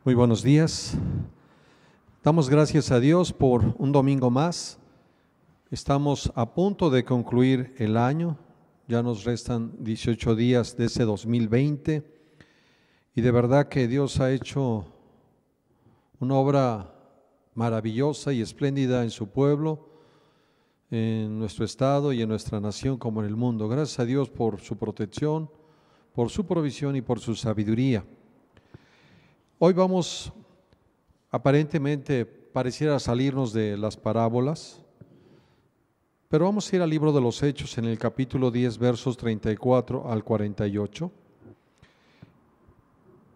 Muy buenos días. Damos gracias a Dios por un domingo más. Estamos a punto de concluir el año. Ya nos restan 18 días de ese 2020 y de verdad que Dios ha hecho una obra maravillosa y espléndida en su pueblo, en nuestro estado y en nuestra nación como en el mundo. Gracias a Dios por su protección, por su provisión y por su sabiduría. Hoy vamos, aparentemente pareciera salirnos de las parábolas, pero vamos a ir al libro de los Hechos en el capítulo 10, versos 34 al 48.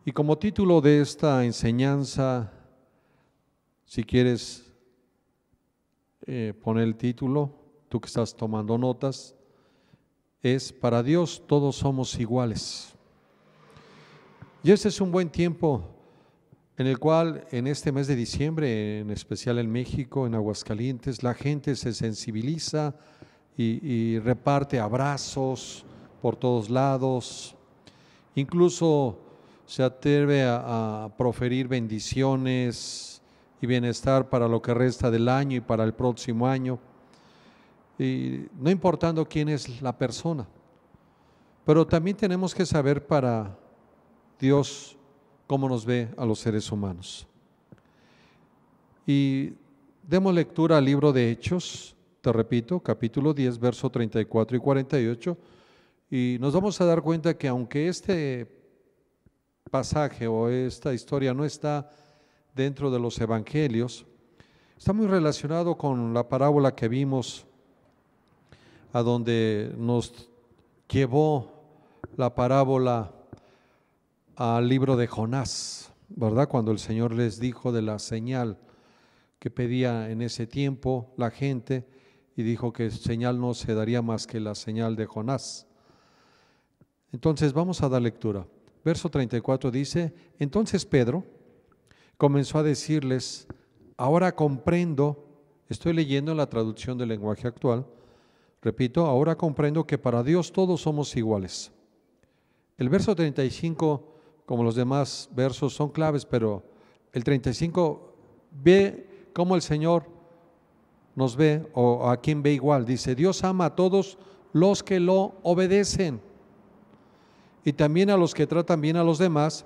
Y como título de esta enseñanza, si quieres poner el título, tú que estás tomando notas, es "Para Dios todos somos iguales". Y este es un buen tiempo en el cual en este mes de diciembre, en especial en México, en Aguascalientes, la gente se sensibiliza y reparte abrazos por todos lados, incluso se atreve a proferir bendiciones y bienestar para lo que resta del año y para el próximo año, y no importando quién es la persona. Pero también tenemos que saber para Dios cómo nos ve a los seres humanos. Y demos lectura al libro de Hechos, te repito, capítulo 10, verso 34 y 48, y nos vamos a dar cuenta que aunque este pasaje o esta historia no está dentro de los evangelios, está muy relacionado con la parábola que vimos, a donde nos llevó la parábola al libro de Jonás, ¿verdad? Cuando el Señor les dijo de la señal que pedía en ese tiempo la gente, y dijo que señal no se daría más que la señal de Jonás. Entonces vamos a dar lectura. Verso 34 dice: entonces Pedro comenzó a decirles: ahora comprendo, estoy leyendo la traducción del lenguaje actual, repito, ahora comprendo que para Dios todos somos iguales. El verso 35, como los demás versos, son claves, pero el 35 ve cómo el Señor nos ve, o a quien ve igual. Dice: Dios ama a todos los que lo obedecen y también a los que tratan bien a los demás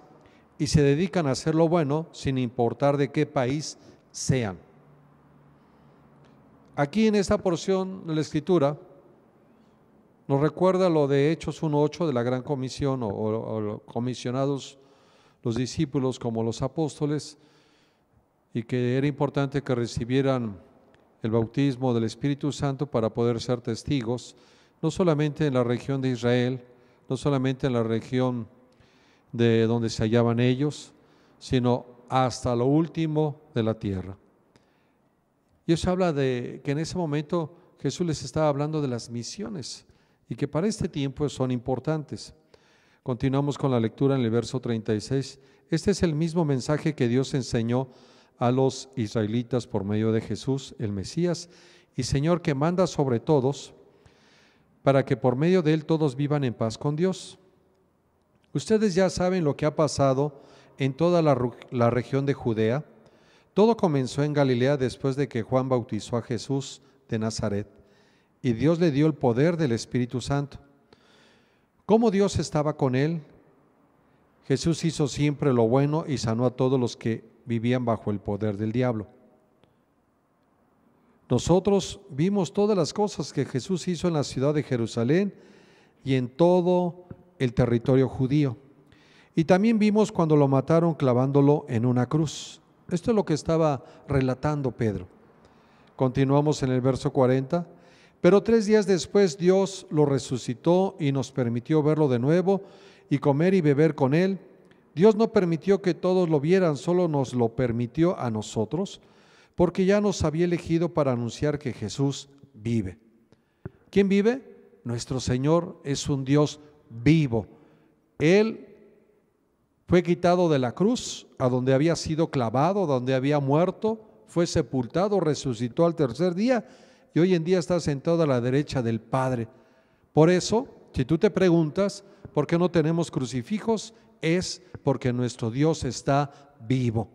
y se dedican a hacer lo bueno sin importar de qué país sean. Aquí en esta porción de la Escritura nos recuerda lo de Hechos 1:8 de la Gran Comisión, o comisionados los discípulos como los apóstoles, y que era importante que recibieran el bautismo del Espíritu Santo para poder ser testigos, no solamente en la región de Israel, no solamente en la región de donde se hallaban ellos, sino hasta lo último de la tierra. Y eso habla de que en ese momento Jesús les estaba hablando de las misiones, y que para este tiempo son importantes. Continuamos con la lectura en el verso 36. Este es el mismo mensaje que Dios enseñó a los israelitas por medio de Jesús, el Mesías y Señor, que manda sobre todos, para que por medio de él todos vivan en paz con Dios. Ustedes ya saben lo que ha pasado en toda la región de Judea. Todo comenzó en Galilea después de que Juan bautizó a Jesús de Nazaret, y Dios le dio el poder del Espíritu Santo. Como Dios estaba con él, Jesús hizo siempre lo bueno y sanó a todos los que vivían bajo el poder del diablo. Nosotros vimos todas las cosas que Jesús hizo en la ciudad de Jerusalén y en todo el territorio judío. Y también vimos cuando lo mataron clavándolo en una cruz. Esto es lo que estaba relatando Pedro. Continuamos en el verso 40. Pero 3 días después Dios lo resucitó y nos permitió verlo de nuevo y comer y beber con él. Dios no permitió que todos lo vieran, solo nos lo permitió a nosotros, porque ya nos había elegido para anunciar que Jesús vive. ¿Quién vive? Nuestro Señor es un Dios vivo. Él fue quitado de la cruz, a donde había sido clavado, donde había muerto, fue sepultado, resucitó al tercer día, y hoy en día está sentado a la derecha del Padre. Por eso Si tú te preguntas por qué no tenemos crucifijos, es porque nuestro Dios está vivo.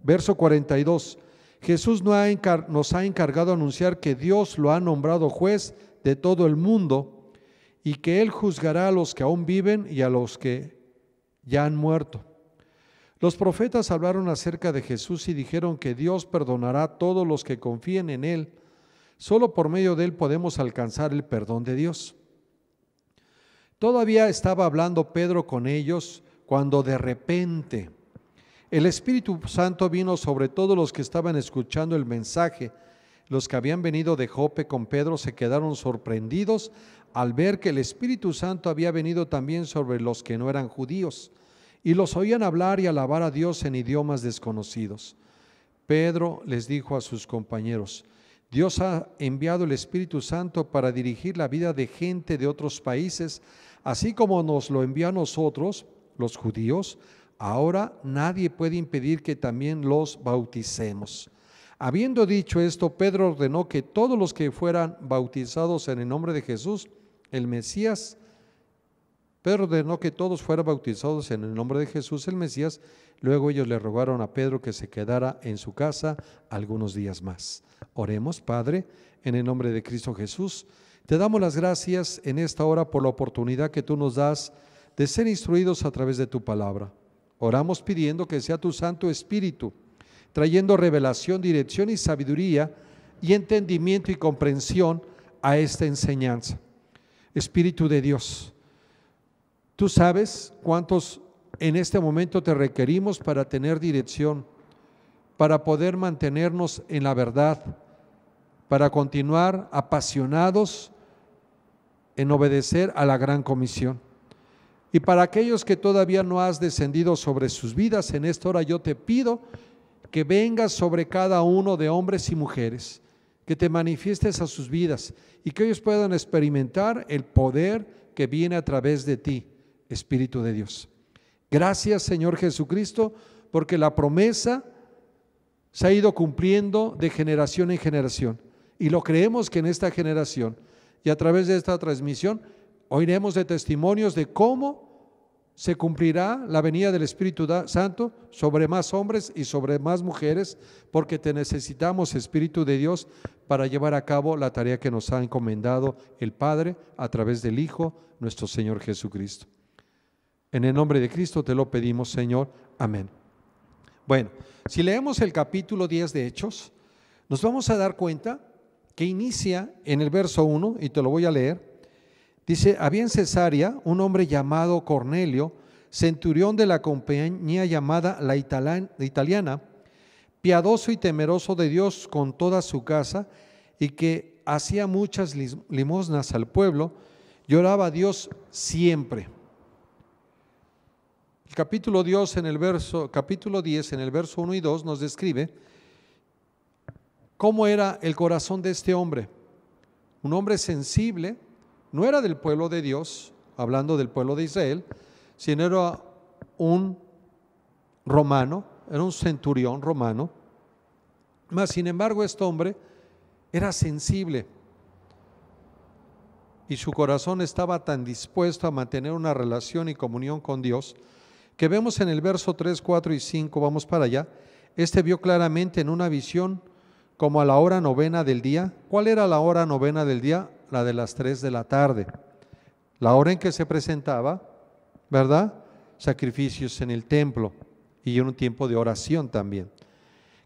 Verso 42. Jesús nos ha encargado anunciar que Dios lo ha nombrado juez de todo el mundo y que Él juzgará a los que aún viven y a los que ya han muerto. Los profetas hablaron acerca de Jesús y dijeron que Dios perdonará a todos los que confíen en Él. Solo por medio de Él podemos alcanzar el perdón de Dios. Todavía estaba hablando Pedro con ellos cuando de repente el Espíritu Santo vino sobre todos los que estaban escuchando el mensaje. Los que habían venido de Jope con Pedro se quedaron sorprendidos al ver que el Espíritu Santo había venido también sobre los que no eran judíos, y los oían hablar y alabar a Dios en idiomas desconocidos. Pedro les dijo a sus compañeros: Dios ha enviado el Espíritu Santo para dirigir la vida de gente de otros países, así como nos lo envió a nosotros, los judíos. Ahora nadie puede impedir que también los bauticemos. Habiendo dicho esto, Pedro ordenó que todos los que fueran bautizados en el nombre de Jesús, el Mesías, Pedro ordenó que todos fueran bautizados en el nombre de Jesús, el Mesías. Luego ellos le rogaron a Pedro que se quedara en su casa algunos días más. Oremos. Padre, en el nombre de Cristo Jesús, te damos las gracias en esta hora por la oportunidad que tú nos das de ser instruidos a través de tu palabra. Oramos pidiendo que sea tu Santo Espíritu, trayendo revelación, dirección y sabiduría y entendimiento y comprensión a esta enseñanza. Espíritu de Dios, tú sabes cuántos en este momento te requerimos para tener dirección, para poder mantenernos en la verdad, para continuar apasionados en obedecer a la gran comisión. Y para aquellos que todavía no has descendido sobre sus vidas, en esta hora yo te pido que vengas sobre cada uno de hombres y mujeres, que te manifiestes a sus vidas y que ellos puedan experimentar el poder que viene a través de ti, Espíritu de Dios. Gracias, Señor Jesucristo, porque la promesa se ha ido cumpliendo de generación en generación, y lo creemos que en esta generación y a través de esta transmisión oiremos de testimonios de cómo se cumplirá la venida del Espíritu Santo sobre más hombres y sobre más mujeres, porque te necesitamos, Espíritu de Dios, para llevar a cabo la tarea que nos ha encomendado el Padre a través del Hijo, nuestro Señor Jesucristo. En el nombre de Cristo te lo pedimos, Señor. Amén. Bueno, si leemos el capítulo 10 de Hechos, nos vamos a dar cuenta que inicia en el verso 1, y te lo voy a leer. Dice: había en Cesarea un hombre llamado Cornelio, centurión de la compañía llamada la Italiana, piadoso y temeroso de Dios con toda su casa, y que hacía muchas limosnas al pueblo, y oraba a Dios siempre. El capítulo 10 en el verso 1 y 2 nos describe cómo era el corazón de este hombre. Un hombre sensible. No era del pueblo de Dios, hablando del pueblo de Israel, sino era un romano, era un centurión romano. Mas, sin embargo, este hombre era sensible y su corazón estaba tan dispuesto a mantener una relación y comunión con Dios, que vemos en el verso 3, 4 y 5, vamos para allá. Este vio claramente en una visión como a la hora novena del día. ¿Cuál era la hora novena del día? La de las 3 de la tarde, la hora en que se presentaba, ¿verdad?, sacrificios en el templo y en un tiempo de oración también.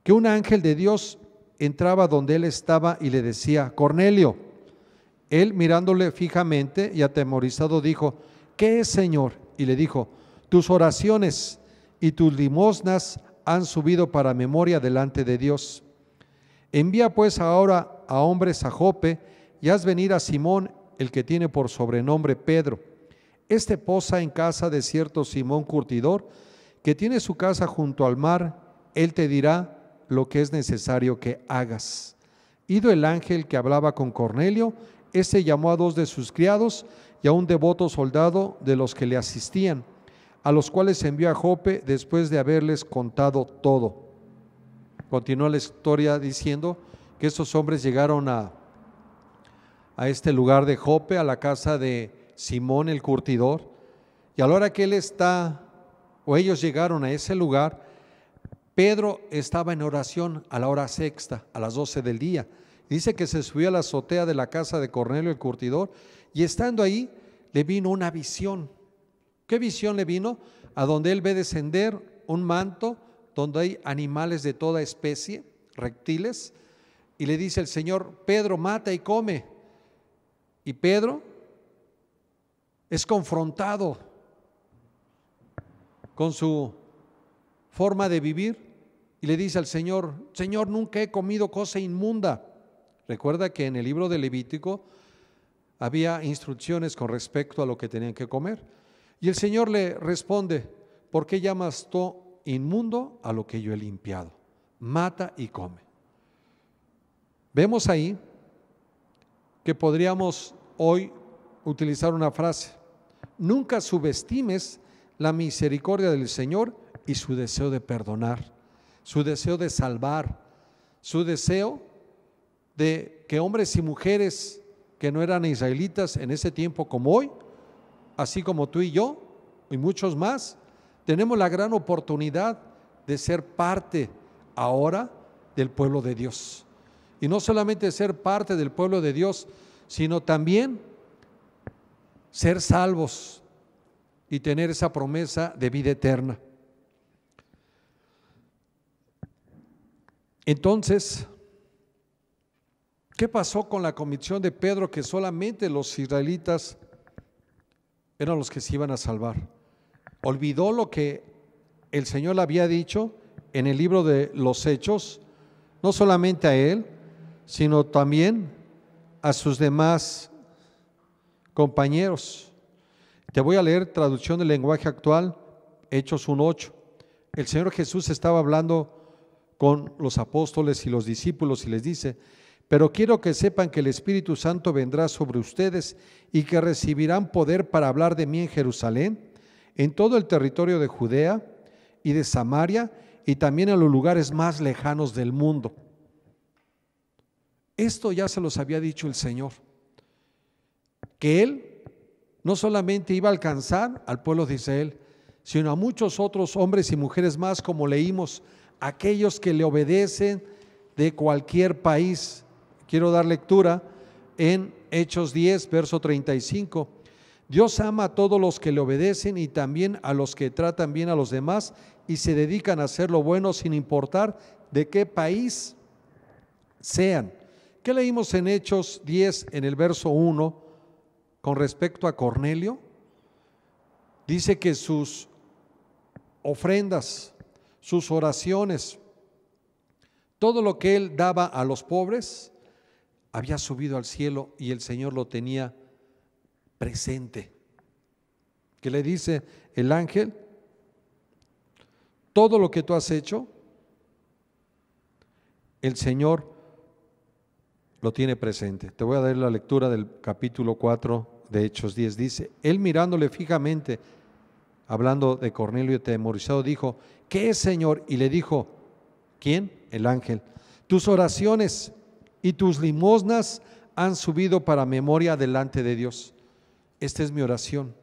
Que un ángel de Dios entraba donde él estaba y le decía: Cornelio. Él, mirándole fijamente y atemorizado, dijo: ¿qué es, Señor? Y le dijo: tus oraciones y tus limosnas han subido para memoria delante de Dios. Envía pues ahora a hombres a Jope y haz venir a Simón, el que tiene por sobrenombre Pedro. Este posa en casa de cierto Simón curtidor, que tiene su casa junto al mar. Él te dirá lo que es necesario que hagas. Ido el ángel que hablaba con Cornelio, este llamó a 2 de sus criados y a un devoto soldado de los que le asistían, a los cuales envió a Jope después de haberles contado todo. Continúa la historia diciendo que estos hombres llegaron a este lugar de Jope, a la casa de Simón el curtidor. Y a la hora que él está, o ellos llegaron a ese lugar, Pedro estaba en oración a la hora sexta, a las 12 del día. Dice que se subió a la azotea de la casa de Cornelio el curtidor, y estando ahí le vino una visión. ¿Qué visión le vino? A donde él ve descender un manto donde hay animales de toda especie, reptiles, y le dice el Señor: Pedro, mata y come. Y Pedro es confrontado con su forma de vivir y le dice al Señor: Señor, nunca he comido cosa inmunda. Recuerda que en el libro de Levítico había instrucciones con respecto a lo que tenían que comer. Y el Señor le responde: ¿por qué llamas tú inmundo a lo que yo he limpiado? Mata y come. Vemos ahí que podríamos hoy utilizar una frase: nunca subestimes la misericordia del Señor y su deseo de perdonar, su deseo de salvar, su deseo de que hombres y mujeres que no eran israelitas en ese tiempo como hoy, así como tú y yo y muchos más, tenemos la gran oportunidad de ser parte ahora del pueblo de Dios. Y no solamente ser parte del pueblo de Dios, sino también ser salvos y tener esa promesa de vida eterna. Entonces, ¿qué pasó con la convicción de Pedro que solamente los israelitas eran los que se iban a salvar? Olvidó lo que el Señor le había dicho en el libro de los Hechos, no solamente a él, sino también a sus demás compañeros. Te voy a leer traducción del lenguaje actual, Hechos 1:8. El Señor Jesús estaba hablando con los apóstoles y los discípulos y les dice: pero quiero que sepan que el Espíritu Santo vendrá sobre ustedes y que recibirán poder para hablar de mí en Jerusalén, en todo el territorio de Judea y de Samaria y también en los lugares más lejanos del mundo. Esto ya se los había dicho el Señor, que Él no solamente iba a alcanzar al pueblo de Israel, sino a muchos otros hombres y mujeres más, como leímos, aquellos que le obedecen de cualquier país. Quiero dar lectura en Hechos 10, verso 35. Dios ama a todos los que le obedecen y también a los que tratan bien a los demás y se dedican a hacer lo bueno sin importar de qué país sean. ¿Qué leímos en Hechos 10 en el verso 1 con respecto a Cornelio? Dice que sus ofrendas, sus oraciones, todo lo que él daba a los pobres había subido al cielo y el Señor lo tenía presente. ¿Qué le dice el ángel? Todo lo que tú has hecho, el Señor lo tiene presente. Te voy a dar la lectura del capítulo 4 de Hechos 10. Dice: él mirándole fijamente, hablando de Cornelio atemorizado, dijo: ¿qué es, Señor? Y le dijo: ¿quién? El ángel: tus oraciones y tus limosnas han subido para memoria delante de Dios. Esta es mi oración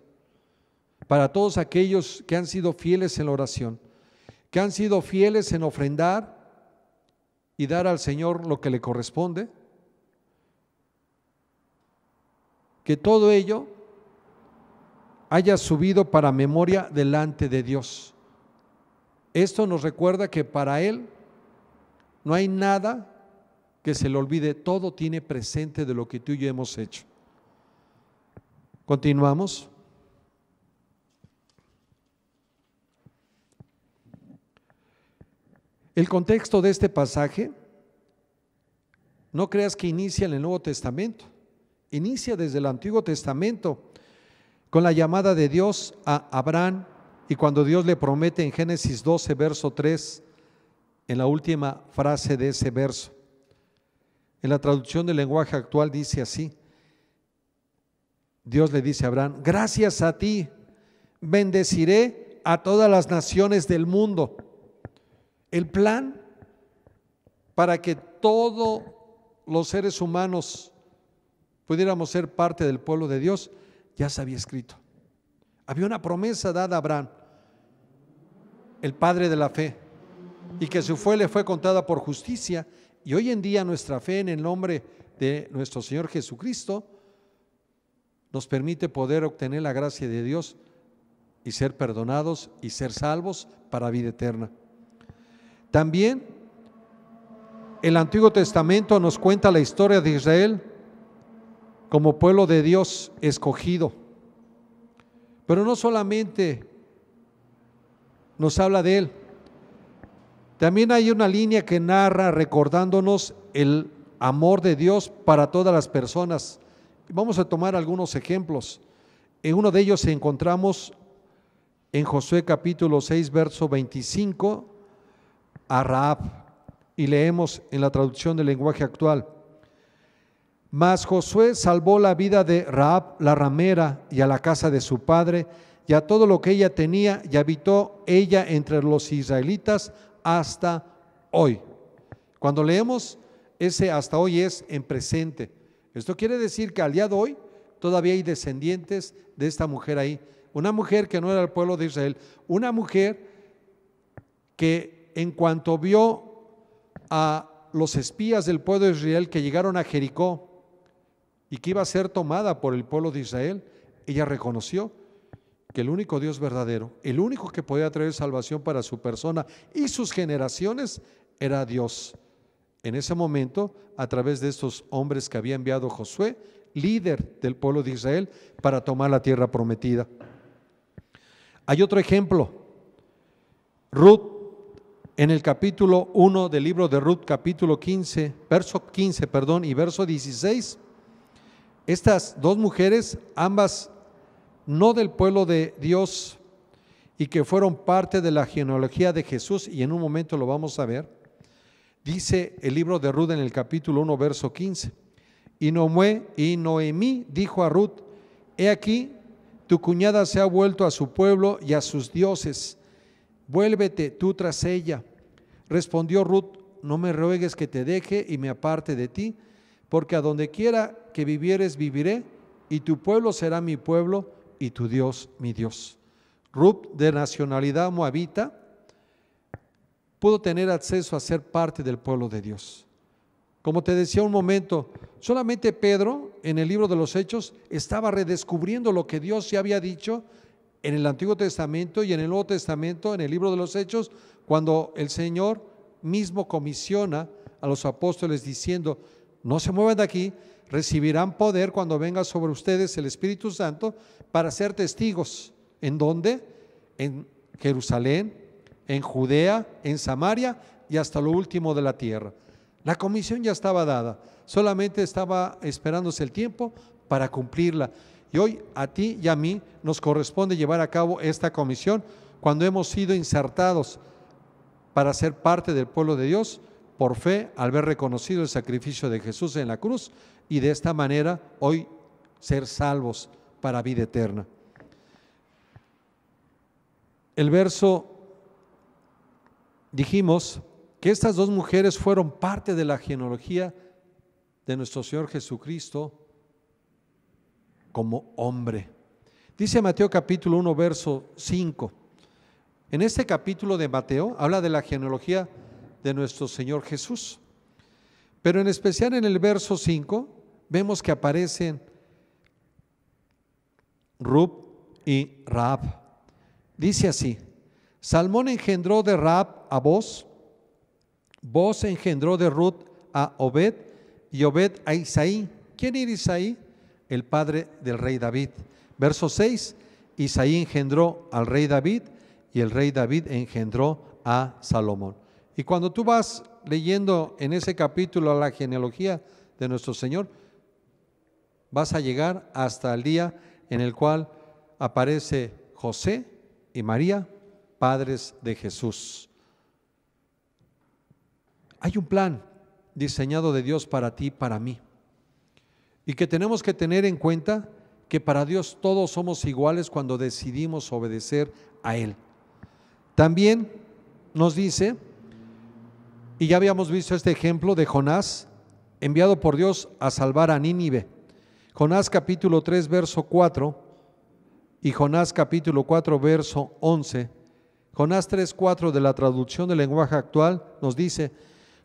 para todos aquellos que han sido fieles en la oración, que han sido fieles en ofrendar y dar al Señor lo que le corresponde, que todo ello haya subido para memoria delante de Dios. Esto nos recuerda que para Él no hay nada que se le olvide, todo tiene presente de lo que tú y yo hemos hecho. Continuamos. El contexto de este pasaje, no creas que inicia en el Nuevo Testamento, inicia desde el Antiguo Testamento con la llamada de Dios a Abraham y cuando Dios le promete en Génesis 12, verso 3, en la última frase de ese verso. En la traducción del lenguaje actual dice así: Dios le dice a Abraham: gracias a ti bendeciré a todas las naciones del mundo. El plan para que todos los seres humanos pudiéramos ser parte del pueblo de Dios ya se había escrito. Había una promesa dada a Abraham, el padre de la fe, y que su fe le fue contada por justicia. Y hoy en día nuestra fe en el nombre de nuestro Señor Jesucristo nos permite poder obtener la gracia de Dios y ser perdonados y ser salvos para vida eterna. También el Antiguo Testamento nos cuenta la historia de Israel como pueblo de Dios escogido. Pero no solamente nos habla de él, también hay una línea que narra recordándonos el amor de Dios para todas las personas. Vamos a tomar algunos ejemplos. En uno de ellos encontramos en Josué capítulo 6, verso 25, a Rahab, y leemos en la traducción del lenguaje actual: mas Josué salvó la vida de Rahab la ramera y a la casa de su padre y a todo lo que ella tenía, y habitó ella entre los israelitas hasta hoy. Cuando leemos ese hasta hoy es en presente. Esto quiere decir que al día de hoy todavía hay descendientes de esta mujer ahí. Una mujer que no era el pueblo de Israel, una mujer que en cuanto vio a los espías del pueblo de Israel que llegaron a Jericó y que iba a ser tomada por el pueblo de Israel, ella reconoció que el único Dios verdadero, el único que podía traer salvación para su persona y sus generaciones era Dios. En ese momento, a través de estos hombres que había enviado Josué, líder del pueblo de Israel, para tomar la tierra prometida. Hay otro ejemplo, Ruth, en el capítulo 1 del libro de Ruth, capítulo 15, verso 15, y verso 16, estas dos mujeres, ambas no del pueblo de Dios y que fueron parte de la genealogía de Jesús, y en un momento lo vamos a ver. Dice el libro de Ruth en el capítulo 1, verso 15, y Noemí dijo a Ruth: he aquí, tu cuñada se ha vuelto a su pueblo y a sus dioses, vuélvete tú tras ella. Respondió Ruth: no me ruegues que te deje y me aparte de ti, porque a donde quiera que vivieres viviré, y tu pueblo será mi pueblo y tu Dios mi Dios. Ruth, de nacionalidad moabita, pudo tener acceso a ser parte del pueblo de Dios. Como te decía un momento, solamente Pedro en el libro de los Hechos estaba redescubriendo lo que Dios ya había dicho en el Antiguo Testamento y en el Nuevo Testamento, en el libro de los Hechos, cuando el Señor mismo comisiona a los apóstoles diciendo: no se muevan de aquí, recibirán poder cuando venga sobre ustedes el Espíritu Santo para ser testigos. ¿En dónde? En Jerusalén, en Judea, en Samaria y hasta lo último de la tierra. La comisión ya estaba dada, solamente estaba esperándose el tiempo para cumplirla. Y hoy a ti y a mí nos corresponde llevar a cabo esta comisión cuando hemos sido insertados para ser parte del pueblo de Dios por fe, al ver reconocido el sacrificio de Jesús en la cruz, y de esta manera hoy ser salvos para vida eterna. El verso, dijimos que estas dos mujeres fueron parte de la genealogía de nuestro Señor Jesucristo como hombre. Dice Mateo capítulo 1, verso 5. En este capítulo de Mateo habla de la genealogía de nuestro Señor Jesús, pero en especial en el verso 5 vemos que aparecen Ruth y Rahab. Dice así: Salmón engendró de Rahab a Boz, Boz engendró de Ruth a Obed, y Obed a Isaí. ¿Quién era Isaí? El padre del rey David. Verso 6: Isaí engendró al rey David, y el rey David engendró a Salomón. Y cuando tú vas leyendo en ese capítulo la genealogía de nuestro Señor, vas a llegar hasta el día en el cual aparece José y María, padres de Jesús. Hay un plan diseñado de Dios para ti y para mí, y que tenemos que tener en cuenta que para Dios todos somos iguales cuando decidimos obedecer a Él. También nos dice, y ya habíamos visto este ejemplo de Jonás, enviado por Dios a salvar a Nínive. Jonás capítulo 3, verso 4, y Jonás capítulo 4, verso 11. Jonás 3:4 de la traducción del lenguaje actual nos dice: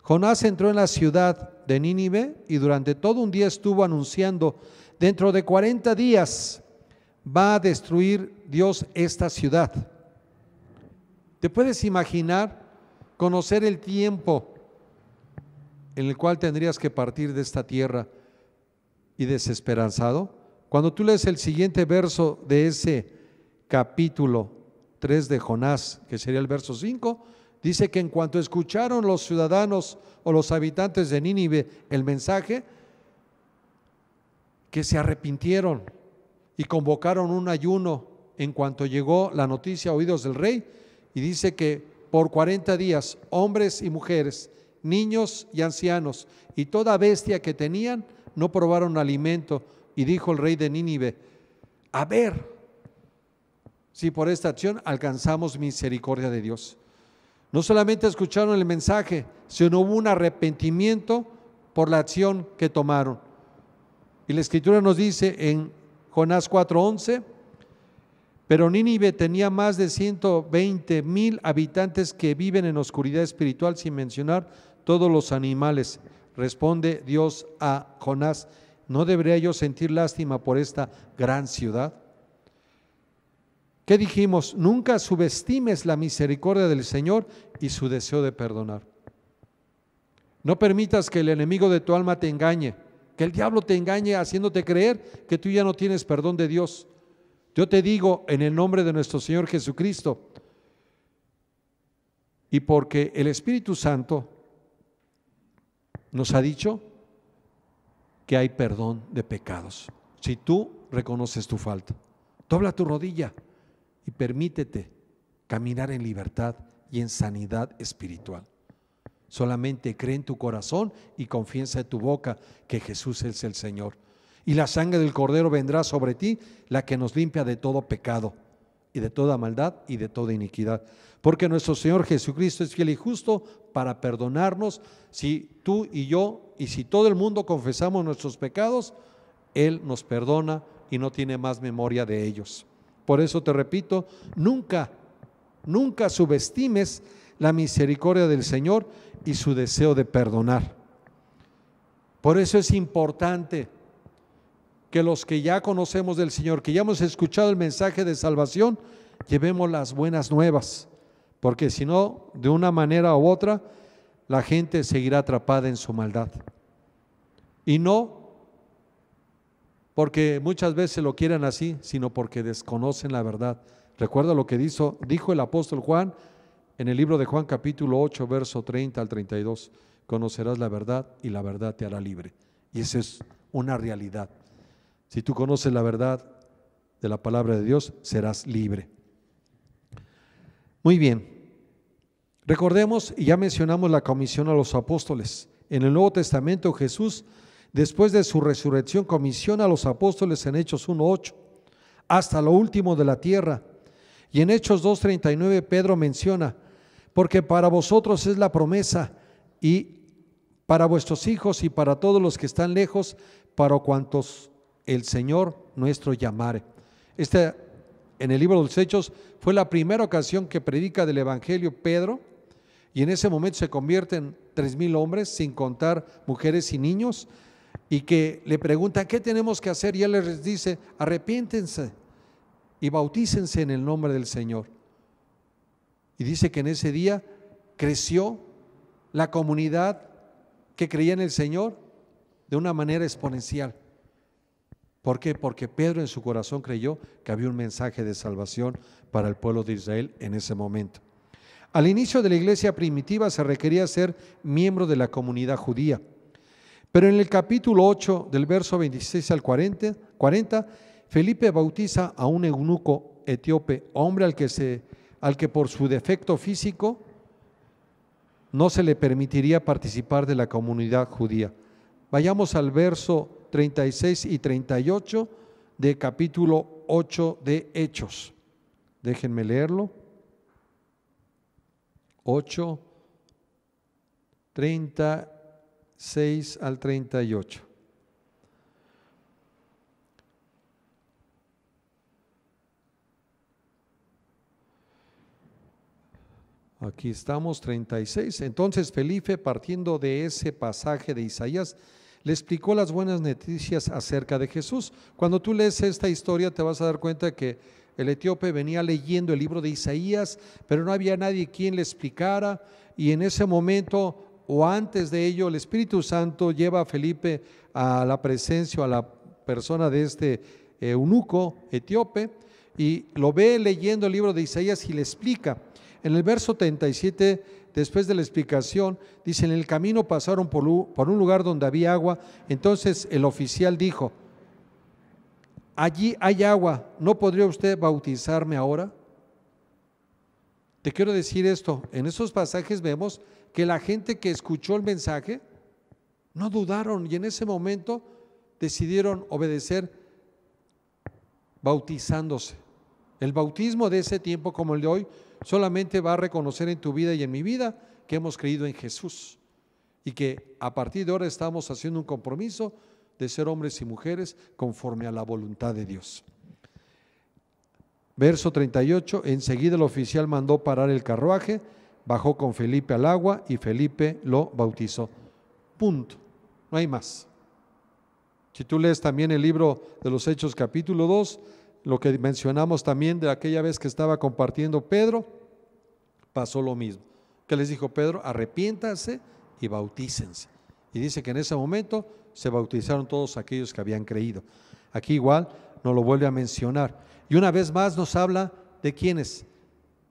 Jonás entró en la ciudad de Nínive y durante todo un día estuvo anunciando: dentro de 40 días va a destruir Dios esta ciudad. ¿Te puedes imaginar conocer el tiempo en el cual tendrías que partir de esta tierra y desesperanzado? Cuando tú lees el siguiente verso de ese capítulo 3 de Jonás, que sería el verso 5, dice que en cuanto escucharon los ciudadanos o los habitantes de Nínive el mensaje, que se arrepintieron y convocaron un ayuno en cuanto llegó la noticia a oídos del rey, y dice que por 40 días hombres y mujeres, niños y ancianos y toda bestia que tenían no probaron alimento. Y dijo el rey de Nínive: a ver si por esta acción alcanzamos misericordia de Dios. No solamente escucharon el mensaje, sino hubo un arrepentimiento por la acción que tomaron. Y la escritura nos dice en Jonás 4:11: pero Nínive tenía más de 120,000 habitantes que viven en oscuridad espiritual, sin mencionar todos los animales. Responde Dios a Jonás: ¿no debería yo sentir lástima por esta gran ciudad? ¿Qué dijimos? Nunca subestimes la misericordia del Señor y su deseo de perdonar. No permitas que el enemigo de tu alma te engañe, que el diablo te engañe haciéndote creer que tú ya no tienes perdón de Dios. Yo te digo en el nombre de nuestro Señor Jesucristo, y porque el Espíritu Santo nos ha dicho que hay perdón de pecados. Si tú reconoces tu falta, dobla tu rodilla y permítete caminar en libertad y en sanidad espiritual. Solamente cree en tu corazón y confiesa en tu boca que Jesús es el Señor. Y la sangre del Cordero vendrá sobre ti, la que nos limpia de todo pecado y de toda maldad y de toda iniquidad. Porque nuestro Señor Jesucristo es fiel y justo para perdonarnos. Si tú y yo y si todo el mundo confesamos nuestros pecados, Él nos perdona y no tiene más memoria de ellos. Por eso te repito, nunca subestimes la misericordia del Señor y su deseo de perdonar. Por eso es importante que los que ya conocemos del Señor, que ya hemos escuchado el mensaje de salvación, llevemos las buenas nuevas, porque si no, de una manera u otra, la gente seguirá atrapada en su maldad. Y no porque muchas veces lo quieran así, sino porque desconocen la verdad. Recuerda lo que dijo el apóstol Juan en el libro de Juan capítulo 8, verso 30 al 32. Conocerás la verdad y la verdad te hará libre. Y esa es una realidad. Si tú conoces la verdad de la palabra de Dios, serás libre. Muy bien. Recordemos, y ya mencionamos la comisión a los apóstoles. En el Nuevo Testamento Jesús, después de su resurrección, comisiona a los apóstoles en Hechos 1:8, hasta lo último de la tierra. Y en Hechos 2:39 Pedro menciona: porque para vosotros es la promesa, y para vuestros hijos y para todos los que están lejos, para cuantos el Señor nuestro llamare. En el libro de los Hechos fue la primera ocasión que predica del Evangelio Pedro, y en ese momento se convierten 3,000 hombres, sin contar mujeres y niños, y que le preguntan: ¿qué tenemos que hacer? Y él les dice: arrepiéntense y bautícense en el nombre del Señor. Y dice que en ese día creció la comunidad que creía en el Señor de una manera exponencial. ¿Por qué? Porque Pedro en su corazón creyó que había un mensaje de salvación para el pueblo de Israel en ese momento. Al inicio de la iglesia primitiva se requería ser miembro de la comunidad judía, pero en el capítulo 8 del verso 26 al 40, Felipe bautiza a un eunuco etíope, hombre al que por su defecto físico no se le permitiría participar de la comunidad judía. Vayamos al verso 36 y 38 de capítulo 8 de Hechos. Déjenme leerlo. 8, 36 al 38. Aquí estamos, 36. Entonces Felipe, partiendo de ese pasaje de Isaías, le explicó las buenas noticias acerca de Jesús. Cuando tú lees esta historia te vas a dar cuenta que el etíope venía leyendo el libro de Isaías, pero no había nadie quien le explicara, y en ese momento o antes de ello el Espíritu Santo lleva a Felipe a la presencia, a la persona de este eunuco etíope, y lo ve leyendo el libro de Isaías y le explica. En el verso 37, después de la explicación, dice: en el camino pasaron por un lugar donde había agua. Entonces el oficial dijo: allí hay agua, ¿no podría usted bautizarme ahora? Te quiero decir esto, en esos pasajes vemos que la gente que escuchó el mensaje no dudaron y en ese momento decidieron obedecer bautizándose. El bautismo de ese tiempo, como el de hoy, solamente va a reconocer en tu vida y en mi vida que hemos creído en Jesús y que a partir de ahora estamos haciendo un compromiso de ser hombres y mujeres conforme a la voluntad de Dios. Verso 38, enseguida el oficial mandó parar el carruaje, bajó con Felipe al agua y Felipe lo bautizó. Punto, no hay más. Si tú lees también el libro de los Hechos capítulo 2, lo que mencionamos también de aquella vez que estaba compartiendo Pedro, pasó lo mismo. ¿Qué les dijo Pedro? Arrepiéntanse y bautícense. Y dice que en ese momento se bautizaron todos aquellos que habían creído. Aquí igual nos lo vuelve a mencionar. Y una vez más nos habla de quiénes,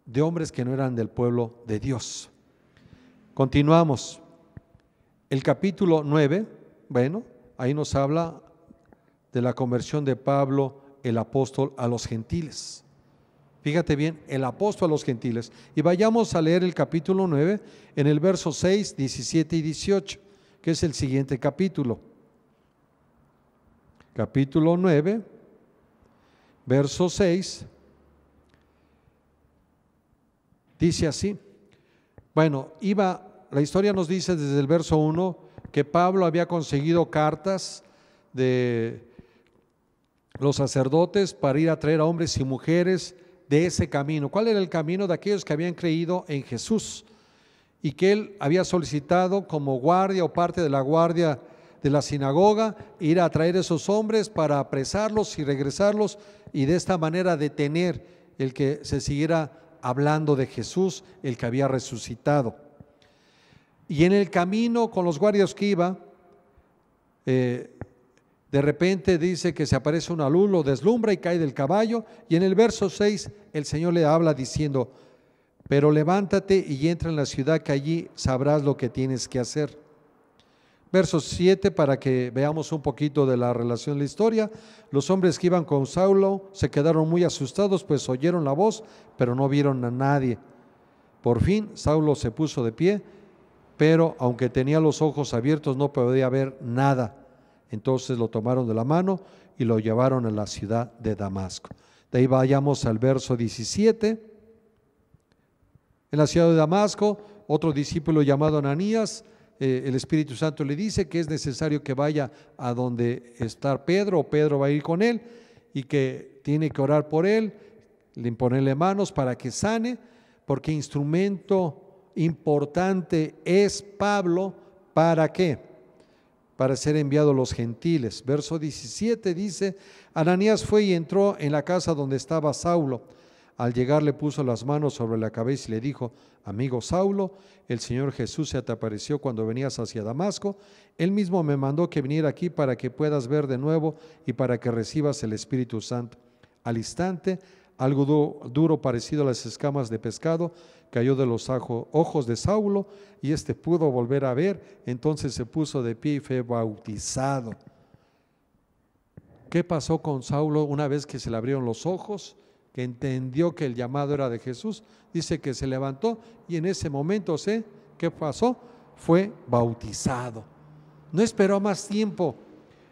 de hombres que no eran del pueblo de Dios. Continuamos. El capítulo 9, bueno, ahí nos habla de la conversión de Pablo, el apóstol, a los gentiles. Fíjate bien, el apóstol a los gentiles. Y vayamos a leer el capítulo 9 en el verso 6, 17 y 18, que es el siguiente capítulo. Capítulo 9, verso 6, dice así. Bueno, la historia nos dice desde el verso 1 que Pablo había conseguido cartas de los sacerdotes para ir a traer a hombres y mujeres de ese camino. ¿Cuál era el camino? De aquellos que habían creído en Jesús, y que él había solicitado como guardia o parte de la guardia de la sinagoga ir a traer esos hombres para apresarlos y regresarlos, y de esta manera detener el que se siguiera hablando de Jesús, el que había resucitado. Y en el camino con los guardias que iba, de repente dice que se aparece una luz, lo deslumbra y cae del caballo. Y en el verso 6 el Señor le habla diciendo: pero levántate y entra en la ciudad, que allí sabrás lo que tienes que hacer. Verso 7, para que veamos un poquito de la relación de la historia. Los hombres que iban con Saulo se quedaron muy asustados, pues oyeron la voz, pero no vieron a nadie. Por fin Saulo se puso de pie, pero aunque tenía los ojos abiertos no podía ver nada. Entonces lo tomaron de la mano y lo llevaron a la ciudad de Damasco. De ahí vayamos al verso 17. En la ciudad de Damasco, otro discípulo llamado Ananías, el Espíritu Santo le dice que es necesario que vaya a donde está Pedro, o Pedro va a ir con él, y que tiene que orar por él, imponerle manos para que sane, porque instrumento importante es Pablo. ¿Para qué? Para ser enviado a los gentiles. Verso 17 dice: Ananías fue y entró en la casa donde estaba Saulo. Al llegar le puso las manos sobre la cabeza y le dijo: amigo Saulo, el Señor Jesús se te apareció cuando venías hacia Damasco. Él mismo me mandó que viniera aquí para que puedas ver de nuevo y para que recibas el Espíritu Santo. Al instante, algo duro parecido a las escamas de pescado cayó de los ojos de Saulo, y éste pudo volver a ver. Entonces se puso de pie y fue bautizado. ¿Qué pasó con Saulo una vez que se le abrieron los ojos, que entendió que el llamado era de Jesús? Dice que se levantó y en ese momento, ¿qué pasó? Fue bautizado. No esperó más tiempo.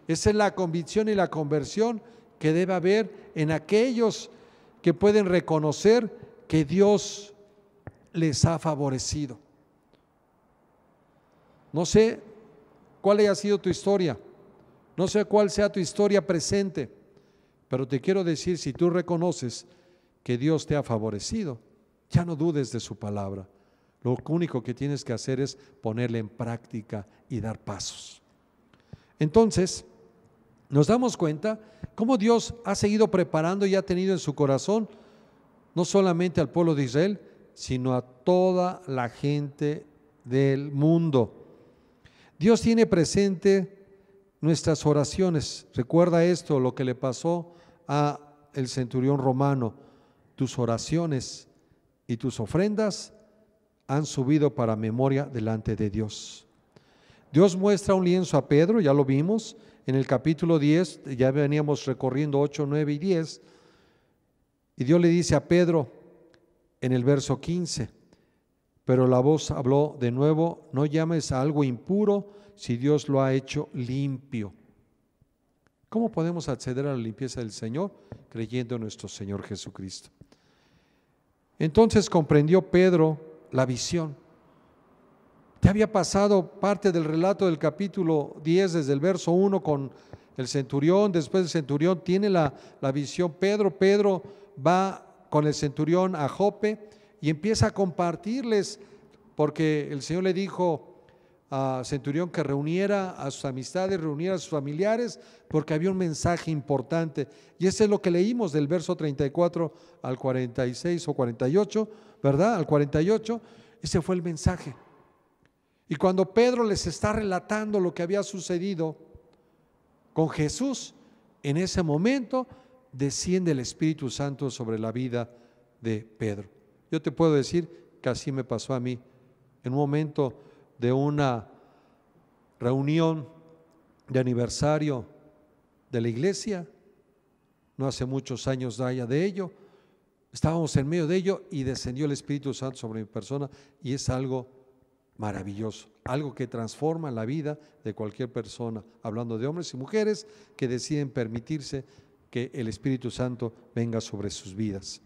Esa es la convicción y la conversión que debe haber en aquellos que pueden reconocer que Dios les ha favorecido. No sé cuál haya sido tu historia, no sé cuál sea tu historia presente, pero te quiero decir, si tú reconoces que Dios te ha favorecido, ya no dudes de su palabra. Lo único que tienes que hacer es ponerle en práctica y dar pasos. Entonces, nos damos cuenta cómo Dios ha seguido preparando y ha tenido en su corazón no solamente al pueblo de Israel, sino a toda la gente del mundo. Dios tiene presente nuestras oraciones. Recuerda esto, lo que le pasó a el centurión romano. Tus oraciones y tus ofrendas han subido para memoria delante de Dios. Dios muestra un lienzo a Pedro, ya lo vimos en el capítulo 10, ya veníamos recorriendo 8, 9 y 10, y Dios le dice a Pedro en el verso 15, pero la voz habló de nuevo, no llames a algo impuro si Dios lo ha hecho limpio. ¿Cómo podemos acceder a la limpieza del Señor? Creyendo en nuestro Señor Jesucristo. Entonces comprendió Pedro la visión. Ya había pasado parte del relato del capítulo 10 desde el verso 1 con el centurión. Después del centurión tiene la visión Pedro va con el centurión a Jope y empieza a compartirles, porque el Señor le dijo a centurión que reuniera a sus amistades, reuniera a sus familiares, porque había un mensaje importante. Y ese es lo que leímos del verso 34 al 46 o 48, ¿verdad? Al 48, ese fue el mensaje. Y cuando Pedro les está relatando lo que había sucedido con Jesús, en ese momento desciende el Espíritu Santo sobre la vida de Pedro. Yo te puedo decir que así me pasó a mí. En un momento de una reunión de aniversario de la iglesia, no hace muchos años de ello, estábamos en medio de ello y descendió el Espíritu Santo sobre mi persona, y es algo maravilloso, algo que transforma la vida de cualquier persona, hablando de hombres y mujeres que deciden permitirse que el Espíritu Santo venga sobre sus vidas.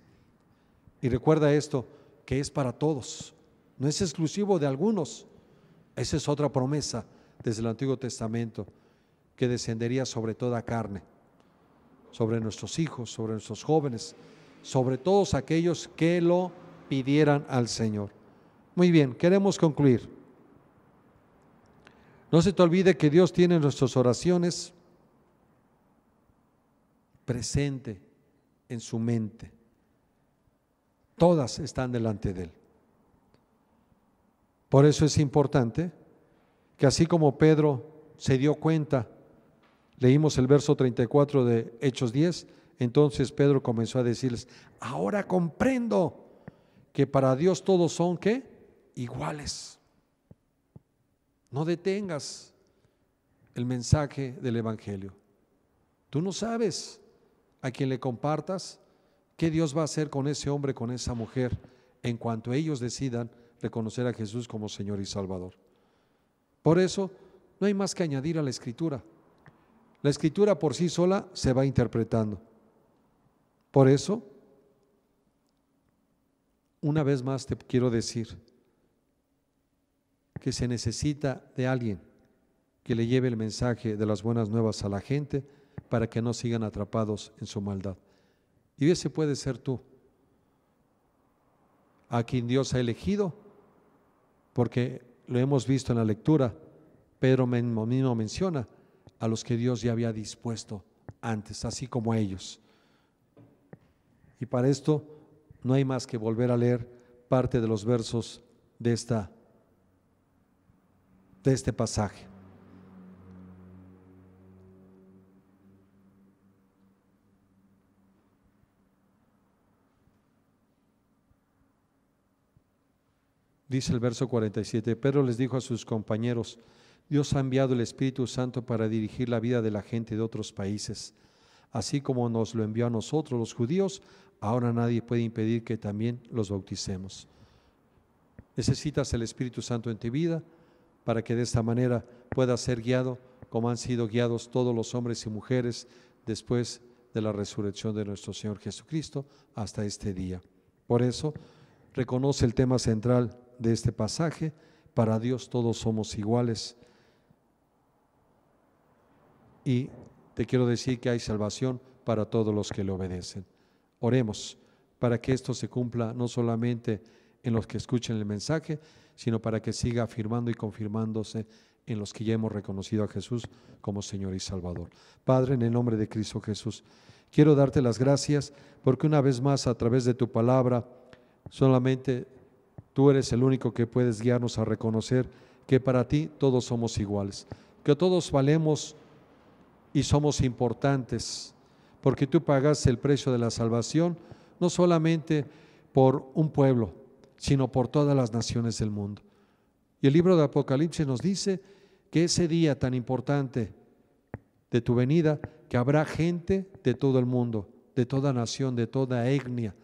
Y recuerda esto, que es para todos, no es exclusivo de algunos. Esa es otra promesa desde el Antiguo Testamento, que descendería sobre toda carne, sobre nuestros hijos, sobre nuestros jóvenes, sobre todos aquellos que lo pidieran al Señor. Muy bien, queremos concluir. No se te olvide que Dios tiene nuestras oraciones presente en su mente. Todas están delante de Él. Por eso es importante que así como Pedro se dio cuenta, leímos el verso 34 de Hechos 10, entonces Pedro comenzó a decirles, ahora comprendo que para Dios todos son, ¿qué? Iguales. No detengas el mensaje del Evangelio. Tú no sabes a quien le compartas qué Dios va a hacer con ese hombre, con esa mujer, en cuanto ellos decidan reconocer a Jesús como Señor y Salvador. Por eso no hay más que añadir a la Escritura. La Escritura por sí sola se va interpretando. Por eso, una vez más te quiero decir que se necesita de alguien que le lleve el mensaje de las buenas nuevas a la gente para que no sigan atrapados en su maldad. Y ese puede ser tú, a quien Dios ha elegido, porque lo hemos visto en la lectura. Pedro mismo menciona a los que Dios ya había dispuesto antes, así como a ellos. Y para esto no hay más que volver a leer parte de los versos de este pasaje. Dice el verso 47, Pedro les dijo a sus compañeros, Dios ha enviado el Espíritu Santo para dirigir la vida de la gente de otros países. Así como nos lo envió a nosotros los judíos, ahora nadie puede impedir que también los bauticemos. Necesitas el Espíritu Santo en tu vida para que de esta manera puedas ser guiado como han sido guiados todos los hombres y mujeres después de la resurrección de nuestro Señor Jesucristo hasta este día. Por eso, reconoce el tema central de este pasaje: para Dios todos somos iguales. Y te quiero decir que hay salvación para todos los que le obedecen. Oremos para que esto se cumpla no solamente en los que escuchen el mensaje, sino para que siga afirmando y confirmándose en los que ya hemos reconocido a Jesús como Señor y Salvador. Padre, en el nombre de Cristo Jesús, quiero darte las gracias porque una vez más a través de tu palabra, solamente tú eres el único que puedes guiarnos a reconocer que para ti todos somos iguales, que todos valemos y somos importantes, porque tú pagaste el precio de la salvación, no solamente por un pueblo, sino por todas las naciones del mundo. Y el libro de Apocalipsis nos dice que ese día tan importante de tu venida, que habrá gente de todo el mundo, de toda nación, de toda etnia,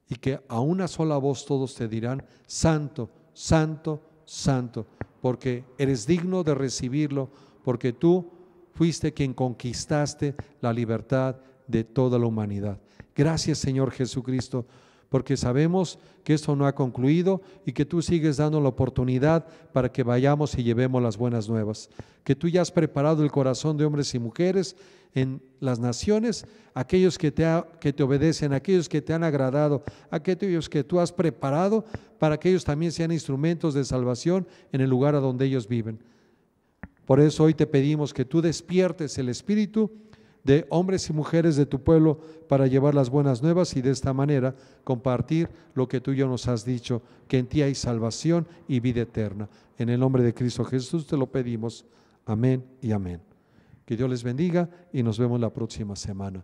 y que a una sola voz todos te dirán: Santo, Santo, Santo, porque eres digno de recibirlo, porque tú fuiste quien conquistaste la libertad de toda la humanidad. Gracias, Señor Jesucristo, porque sabemos que esto no ha concluido y que tú sigues dando la oportunidad para que vayamos y llevemos las buenas nuevas, que tú ya has preparado el corazón de hombres y mujeres en las naciones, aquellos que te obedecen, aquellos que te han agradado, aquellos que tú has preparado para que ellos también sean instrumentos de salvación en el lugar a donde ellos viven. Por eso hoy te pedimos que tú despiertes el espíritu de hombres y mujeres de tu pueblo para llevar las buenas nuevas y de esta manera compartir lo que tú ya nos has dicho, que en ti hay salvación y vida eterna. En el nombre de Cristo Jesús te lo pedimos. Amén y amén. Que Dios les bendiga y nos vemos la próxima semana.